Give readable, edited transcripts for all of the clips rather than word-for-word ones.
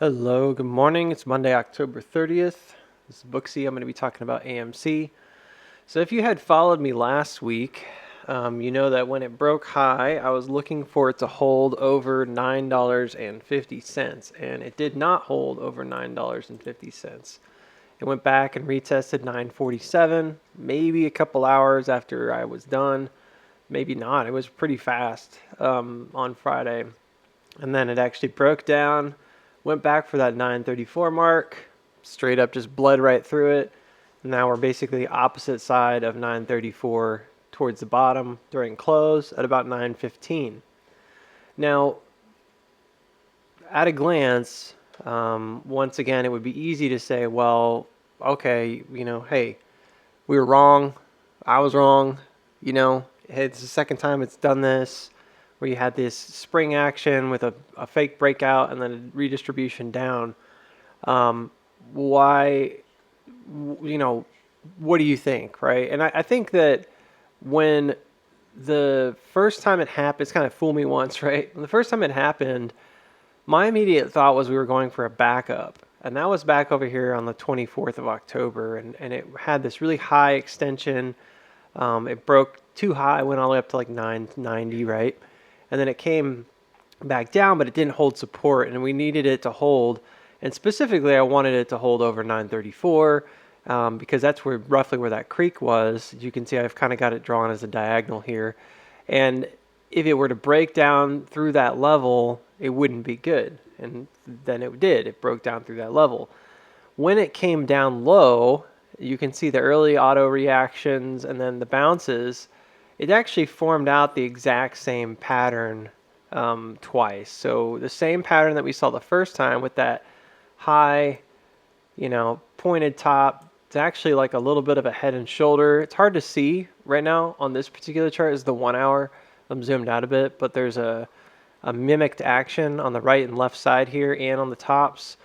Hello, good morning. It's Monday, October 30th. This is Booksy. I'm going to be talking about AMC. So, if you had followed me last week, you know that when it broke high, I was looking for it to hold over $9.50, and it did not hold over $9.50. It went back and retested 9.47, maybe a couple hours after I was done. Maybe not. It was pretty fast on Friday. And then it actually broke down, went back for that 934 mark, straight up just bled right through it. Now we're basically opposite side of 934 towards the bottom during close at about 915. Now, at a glance, once again, it would be easy to say, well, okay, hey, we were wrong. I was wrong. It's the second time it's done this, where you had this spring action with a fake breakout and then a redistribution down. Why, what do you think, right? And I think that when the first time it happened, it's kind of fooled me once, right? When the first time it happened, my immediate thought was we were going for a backup. And that was back over here on the 24th of October. And it had this really high extension. It broke too high, went all the way up to like 990, right? And then it came back down, but it didn't hold support, and we needed it to hold. And specifically, I wanted it to hold over 934 because that's roughly where that creek was. As you can see, I've kind of got it drawn as a diagonal here. And if it were to break down through that level, it wouldn't be good. And then it did. It broke down through that level. When it came down low, you can see the early auto reactions and then the bounces. It actually formed out the exact same pattern twice. So the same pattern that we saw the first time with that high, pointed top. It's actually like a little bit of a head and shoulder. It's hard to see right now on this particular chart is the 1 hour. I'm zoomed out a bit, but there's a mimicked action on the right and left side here and on the tops.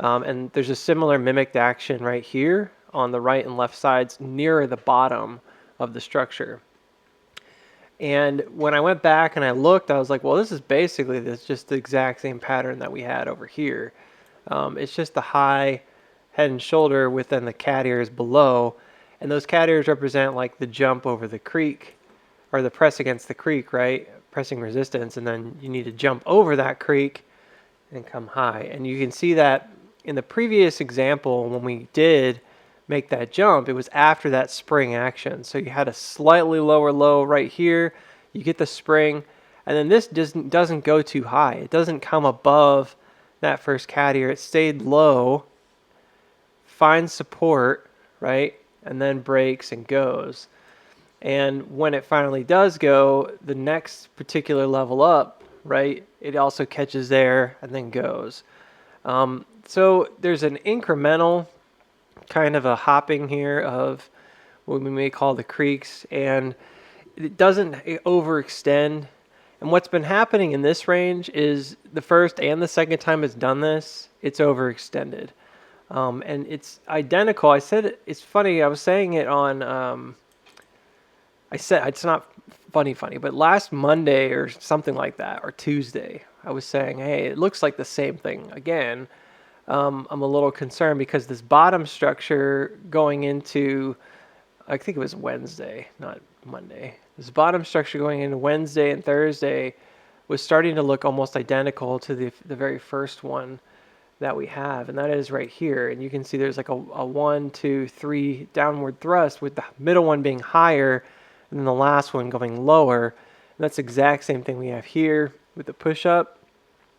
And there's a similar mimicked action right here on the right and left sides nearer the bottom of the structure. And when I went back and I looked, I was like, well, this is basically just the exact same pattern that we had over here. It's just the high head and shoulder within the cat ears below. And those cat ears represent like the jump over the creek or the press against the creek, right? Pressing resistance. And then you need to jump over that creek and come high. And you can see that in the previous example, when we did make that jump, it was after that spring action. So you had a slightly lower low right here. You get the spring, and then this doesn't go too high. It doesn't come above that first cat ear. It stayed low, finds support, right, and then breaks and goes. And when it finally does go, the next particular level up, right, it also catches there and then goes. So there's an incremental kind of a hopping here of what we may call the creeks, and it doesn't overextend. And what's been happening in this range is the first and the second time it's done this, it's overextended. And it's identical. I said it's funny. I was saying it on, I said it's not funny, but last Monday or something like that, or Tuesday, I was saying, hey, it looks like the same thing again. I'm a little concerned because this bottom structure going into, I think it was Wednesday, not Monday. This bottom structure going into Wednesday and Thursday was starting to look almost identical to the very first one that we have, and that is right here. And you can see there's like a 1, 2, 3 downward thrust with the middle one being higher and then the last one going lower. And that's the exact same thing we have here with the push-up.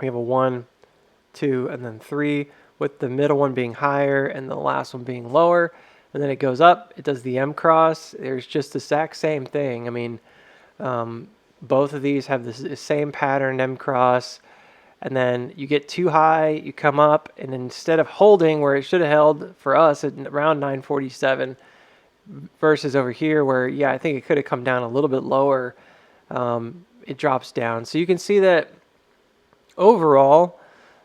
We have a 1, 2, and then 3, with the middle one being higher and the last one being lower. And then it goes up, it does the M cross. There's just the exact same thing. I mean, both of these have the same pattern, M cross. And then you get too high, you come up, and instead of holding where it should have held for us at around 947 versus over here where, yeah, I think it could have come down a little bit lower, it drops down. So you can see that overall,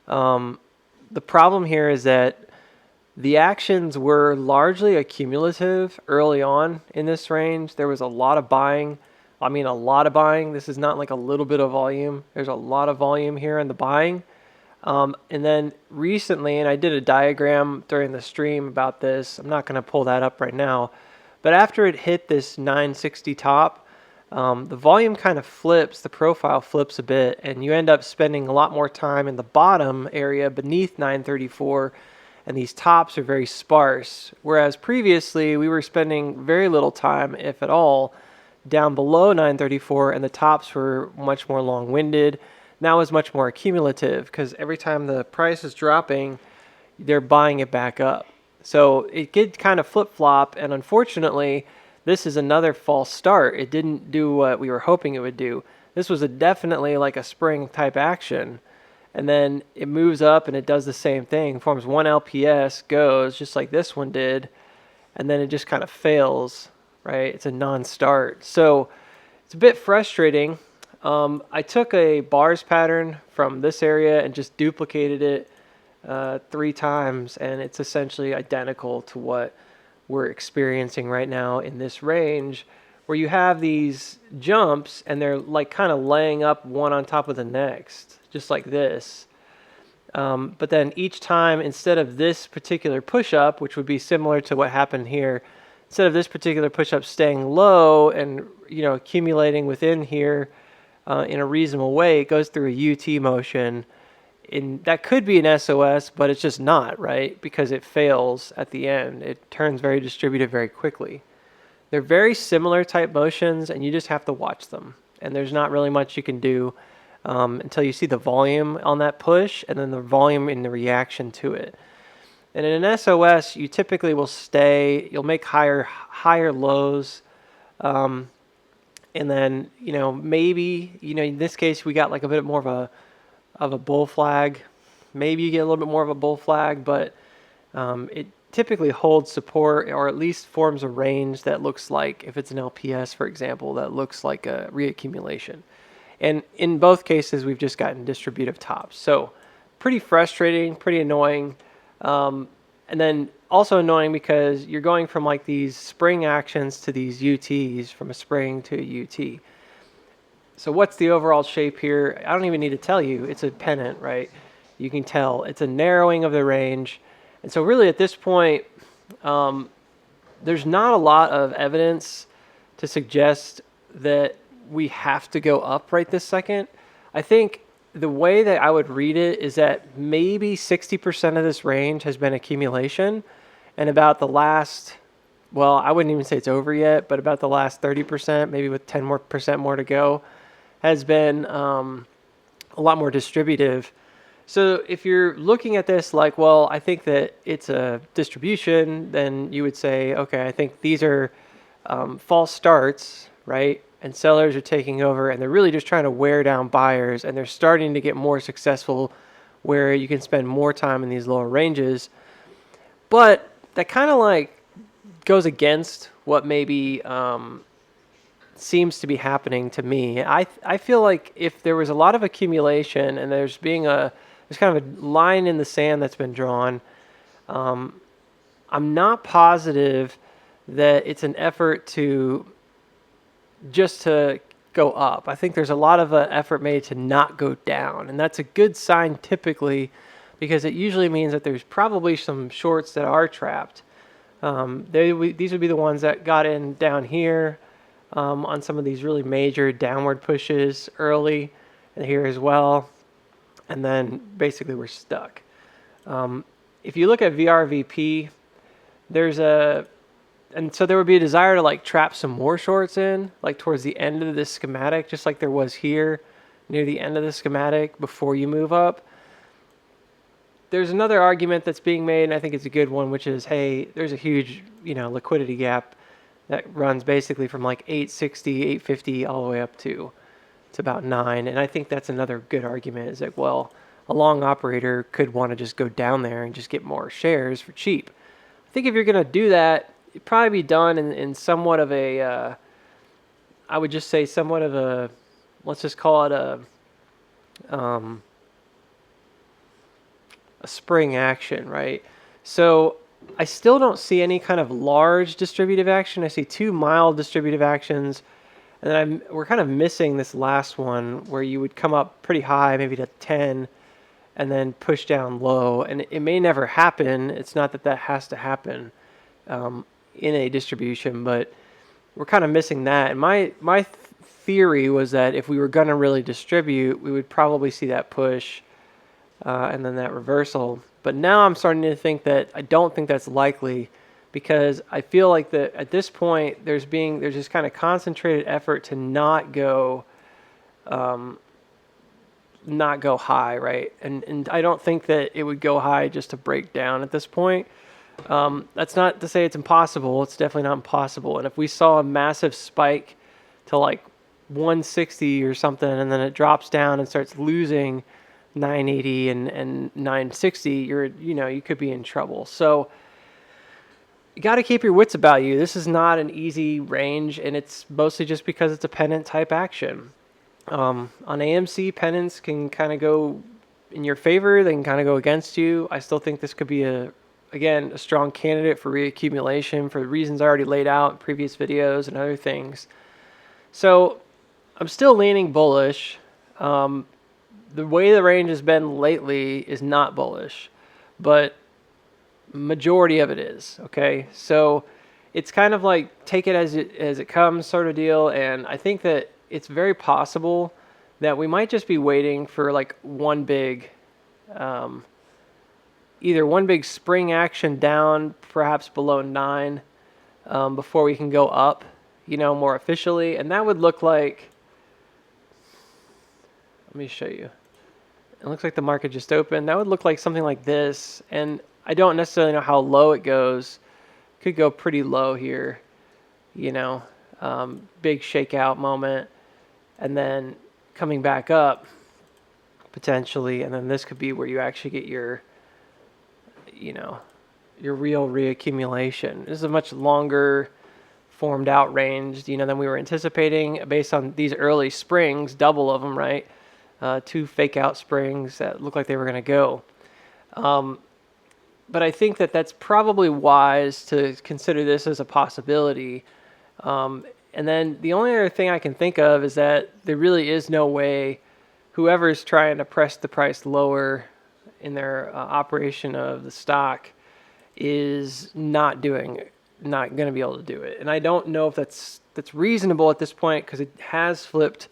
the problem here is that the actions were largely accumulative early on in this range. There was a lot of buying. I mean, a lot of buying. This is not like a little bit of volume. There's a lot of volume here in the buying. And then recently, and I did a diagram during the stream about this, I'm not going to pull that up right now, but after it hit this 960 top, the volume kind of flips, the profile flips a bit, and you end up spending a lot more time in the bottom area beneath 934, and these tops are very sparse. Whereas previously, we were spending very little time, if at all, down below 934, and the tops were much more long-winded. Now is much more accumulative because every time the price is dropping, they're buying it back up. So it did kind of flip-flop, and unfortunately, this is another false start. It didn't do what we were hoping it would do. This was definitely like a spring type action, and then it moves up and it does the same thing, forms one LPS, goes just like this one did, and then it just kind of fails, right? It's a non-start. So it's a bit frustrating. I took a bars pattern from this area and just duplicated it 3 times, and it's essentially identical to what we're experiencing right now in this range, where you have these jumps and they're like kind of laying up one on top of the next, just like this. But then each time, instead of this particular push-up, which would be similar to what happened here, instead of this particular push-up staying low and accumulating within here in a reasonable way, it goes through a UT motion. That could be an SOS, but it's just not, right? Because it fails at the end. It turns very distributed very quickly. They're very similar type motions, and you just have to watch them. And there's not really much you can do until you see the volume on that push and then the volume in the reaction to it. And in an SOS, you typically will you'll make higher lows. And then, maybe, in this case, we got like a bit more of a bull flag. Maybe you get a little bit more of a bull flag, but it typically holds support, or at least forms a range that looks like, if it's an LPS, for example, that looks like a reaccumulation. And in both cases, we've just gotten distributive tops. So pretty frustrating, pretty annoying. And then also annoying because you're going from like these spring actions to these UTs, from a spring to a UT. So what's the overall shape here? I don't even need to tell you. It's a pennant, right? You can tell. It's a narrowing of the range. And so really at this point, there's not a lot of evidence to suggest that we have to go up right this second. I think the way that I would read it is that maybe 60% of this range has been accumulation, and about the last, well, I wouldn't even say it's over yet, but about the last 30%, maybe with 10% more to go, has been a lot more distributive. So if you're looking at this like, well, I think that it's a distribution, then you would say, okay, I think these are false starts, right? And sellers are taking over, and they're really just trying to wear down buyers, and they're starting to get more successful where you can spend more time in these lower ranges. But that kind of like goes against what maybe seems to be happening to me. I feel like if there was a lot of accumulation and there's kind of a line in the sand that's been drawn, I'm not positive that it's an effort to go up. I think there's a lot of effort made to not go down, and that's a good sign typically, because it usually means that there's probably some shorts that are trapped. These would be the ones that got in down here on some of these really major downward pushes early, and here as well, and then basically we're stuck. If you look at VRVP, and so there would be a desire to like trap some more shorts in, like towards the end of this schematic, just like there was here near the end of the schematic before you move up. There's another argument that's being made, and I think it's a good one, which is, hey, there's a huge, liquidity gap that runs basically from like 860, 850 all the way up to about 9. And I think that's another good argument, is like, well, a long operator could want to just go down there and just get more shares for cheap. I think if you're going to do that, it'd probably be done in somewhat of a, I would just say somewhat of a, let's just call it a spring action, right? So I still don't see any kind of large distributive action. I see 2 mild distributive actions, and then we're kind of missing this last one where you would come up pretty high, maybe to 10, and then push down low. And it may never happen. It's not that that has to happen in a distribution, but we're kind of missing that. And my theory was that if we were going to really distribute, we would probably see that push and then that reversal. But now I'm starting to think that I don't think that's likely, because I feel like that at this point there's this kind of concentrated effort to not go high, right? And I don't think that it would go high just to break down at this point. That's not to say it's impossible. It's definitely not impossible. And if we saw a massive spike to like 160 or something, and then it drops down and starts losing 980 and 960, you could be in trouble. So you got to keep your wits about you. This is not an easy range, and it's mostly just because it's a pennant type action. On AMC, pennants can kind of go in your favor. They can kind of go against you. I still think this could be a strong candidate for reaccumulation for the reasons I already laid out in previous videos and other things. So I'm still leaning bullish. The way the range has been lately is not bullish, but majority of it is, okay? So it's kind of like take it as it comes sort of deal, and I think that it's very possible that we might just be waiting for like either one big spring action down, perhaps below 9, before we can go up, more officially. And that would look like, let me show you. It looks like the market just opened. That would look like something like this. And I don't necessarily know how low it goes. Could go pretty low here, big shakeout moment. And then coming back up, potentially. And then this could be where you actually get your real reaccumulation. This is a much longer formed out range, than we were anticipating based on these early springs, double of them, right? 2 fake out springs that look like they were going to go. But I think that that's probably wise to consider this as a possibility. And then the only other thing I can think of is that there really is no way whoever's trying to press the price lower in their operation of the stock is not going to be able to do it. And I don't know if that's reasonable at this point, because it has flipped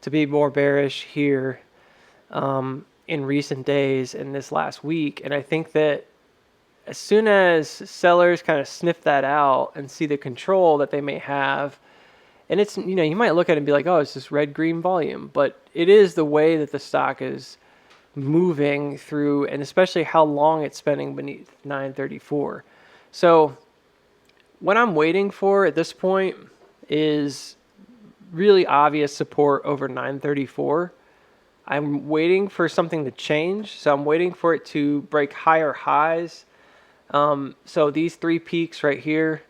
to be more bearish here in recent days in this last week. And I think that as soon as sellers kind of sniff that out and see the control that they may have, and it's, you might look at it and be like, oh, it's just red-green volume, but it is the way that the stock is moving through, and especially how long it's spending beneath 934. So what I'm waiting for at this point is really obvious support over 934. I'm waiting for something to change, so I'm waiting for it to break higher highs. So these 3 peaks right here,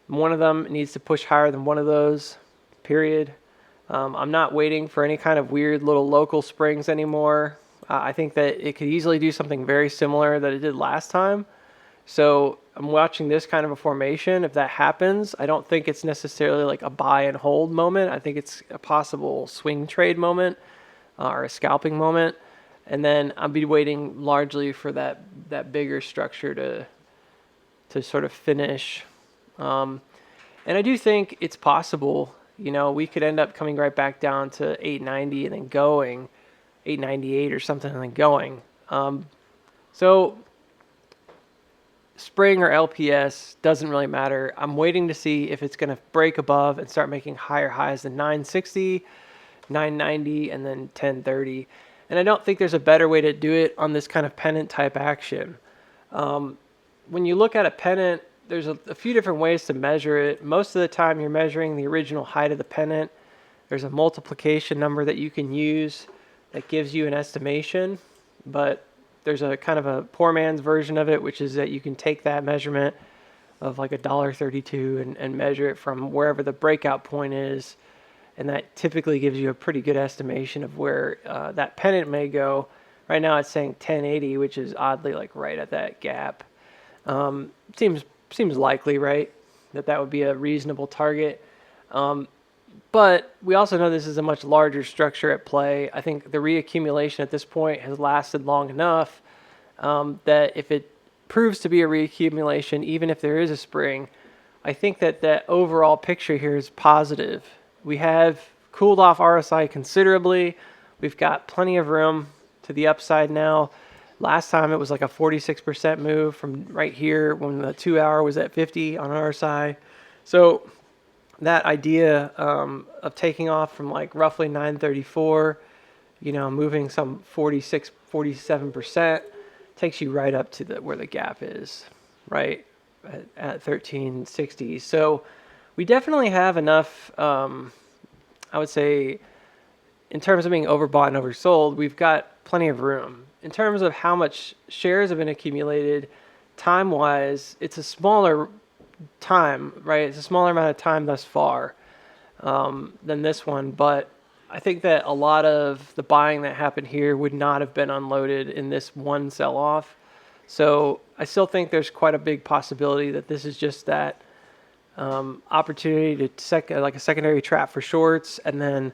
one of them needs to push higher than one of those, period. I'm not waiting for any kind of weird little local springs anymore. I think that it could easily do something very similar that it did last time. So I'm watching this kind of a formation. If that happens, I don't think it's necessarily like a buy and hold moment. I think it's a possible swing trade moment or a scalping moment. And then I'll be waiting largely for that bigger structure to sort of finish. And I do think it's possible, we could end up coming right back down to 890 and then going 898 or something and then going. So spring or LPS doesn't really matter. I'm waiting to see if it's going to break above and start making higher highs than 960, 990, and then 1030. And I don't think there's a better way to do it on this kind of pennant type action. When you look at a pennant, there's a few different ways to measure it. Most of the time you're measuring the original height of the pennant. There's a multiplication number that you can use that gives you an estimation, but there's a kind of a poor man's version of it, which is that you can take that measurement of like $1.32 and measure it from wherever the breakout point is, and that typically gives you a pretty good estimation of where that pennant may go. Right now it's saying 1080, which is oddly like right at that gap. Seems likely, right, that would be a reasonable target. But we also know this is a much larger structure at play. I think the reaccumulation at this point has lasted long enough that if it proves to be a reaccumulation, even if there is a spring, I think that that overall picture here is positive. We have cooled off RSI considerably. We've got plenty of room to the upside now. Last time it was like a 46% move from right here when the 2 hour was at 50 on RSI. So that idea of taking off from like roughly 934, moving some 46, 47%, takes you right up to where the gap is, right at 1360. So we definitely have enough, I would say, in terms of being overbought and oversold, we've got plenty of room. In terms of how much shares have been accumulated, time-wise, it's a smaller time, right? It's a smaller amount of time thus far than this one, but I think that a lot of the buying that happened here would not have been unloaded in this one sell-off. So I still think there's quite a big possibility that this is just that opportunity to like a secondary trap for shorts, and then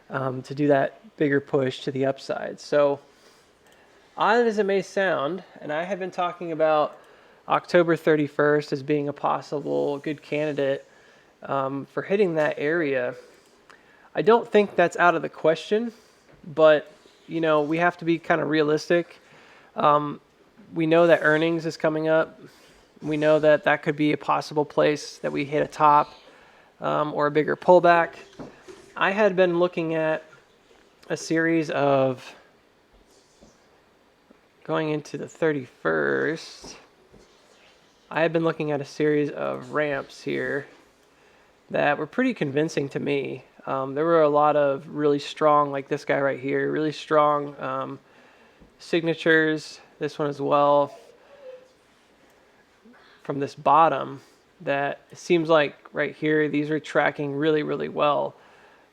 to do that bigger push to the upside. So odd as it may sound, and I have been talking about October 31st as being a possible good candidate for hitting that area. I don't think that's out of the question, but we have to be kind of realistic. We know that earnings is coming up. We know that that could be a possible place that we hit a top or a bigger pullback. I had been looking at a series of going into the 31st. I had been looking at a series of ramps here that were pretty convincing to me. There were a lot of really strong, like this guy right here, really strong signatures. This one as well from this bottom that it seems like right here, these are tracking really, really well.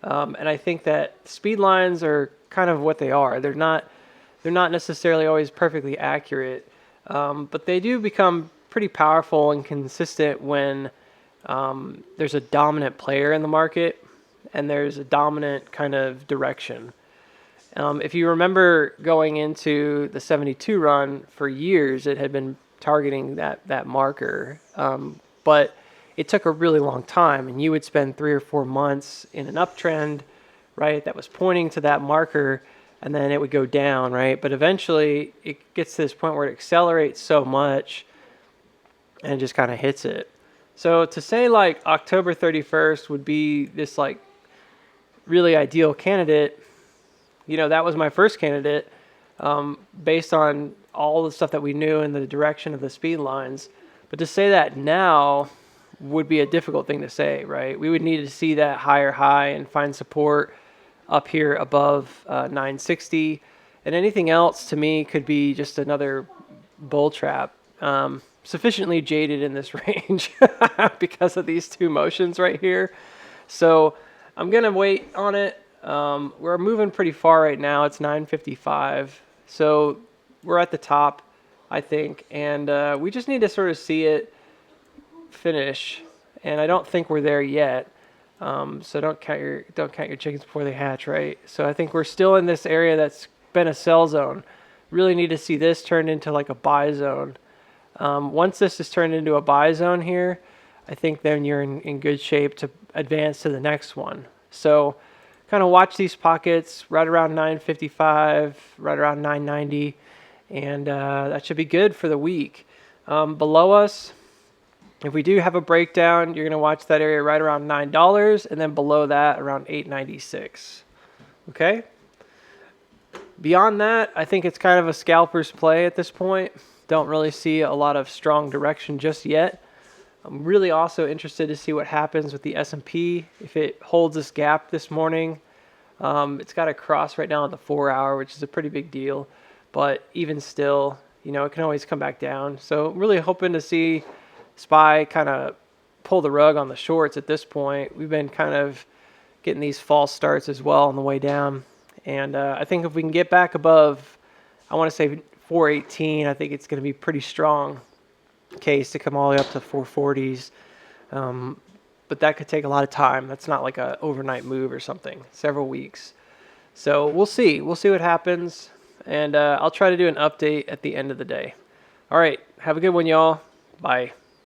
And I think that speed lines are kind of what they are. They're not necessarily always perfectly accurate, but they do become pretty powerful and consistent when there's a dominant player in the market and there's a dominant kind of direction. If you remember going into the 72 run for years, it had been targeting that marker, but it took a really long time, and you would spend 3 or 4 months in an uptrend, right, that was pointing to that marker, and then it would go down, right? But eventually it gets to this point where it accelerates so much and it just kind of hits it. So to say like October 31st would be this like really ideal candidate, that was my first candidate based on all the stuff that we knew in the direction of the speed lines. But to say that now would be a difficult thing to say, right? We would need to see that higher high and find support up here above 960. And anything else to me could be just another bull trap. Sufficiently jaded in this range because of these two motions right here. So I'm going to wait on it. We're moving pretty far right now. It's 955. So we're at the top, I think. And we just need to sort of see it finish. And I don't think we're there yet. So don't count your chickens before they hatch, right? So I think we're still in this area that's been a sell zone. Really need to see this turned into like a buy zone. Once this is turned into a buy zone here, I think then you're in good shape to advance to the next one. So kind of watch these pockets right around 955, right around 990, and that should be good for the week. Below us, if we do have a breakdown, you're going to watch that area right around $9, and then below that around $8.96. Okay? Beyond that, I think it's kind of a scalper's play at this point. Don't really see a lot of strong direction just yet. I'm really also interested to see what happens with the S&P. If it holds this gap this morning, it's got a cross right now at the 4 hour, which is a pretty big deal. But even still, it can always come back down. So really hoping to see SPY kind of pull the rug on the shorts at this point. We've been kind of getting these false starts as well on the way down. And I think if we can get back above, I want to say 418, I think it's going to be pretty strong case to come all the way up to 440s. but that could take a lot of time. That's not like a overnight move or something. Several weeks. So we'll see. We'll see what happens, and I'll try to do an update at the end of the day. All right. Have a good one, y'all. Bye.